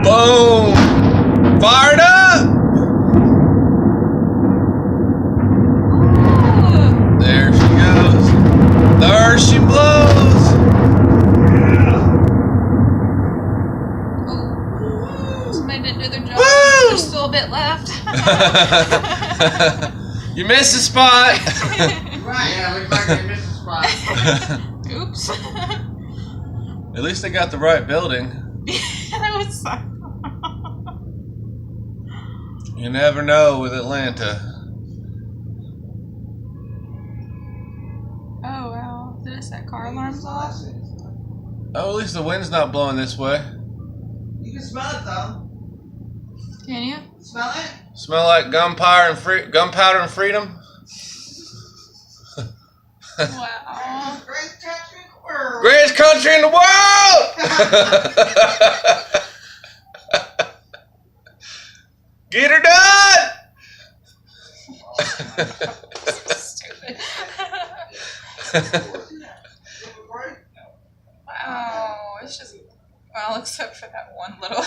Boom! Fired up! There she goes. There she blows. Oh, somebody didn't do their job. Woo! There's still a bit left. You missed the spot. Right. Yeah, looks like they missed the spot. Oops. At least they got the right building. That was so. You never know with Atlanta. Oh wow. Did it set car alarms off? Oh, at least the wind's not blowing this way. You can smell it though. Can you? Smell it? Smell like gunpowder and freedom. Wow. Great country in the world. Greatest country in the world! Get her done! Stupid. Wow. It's just, well, except for that one little.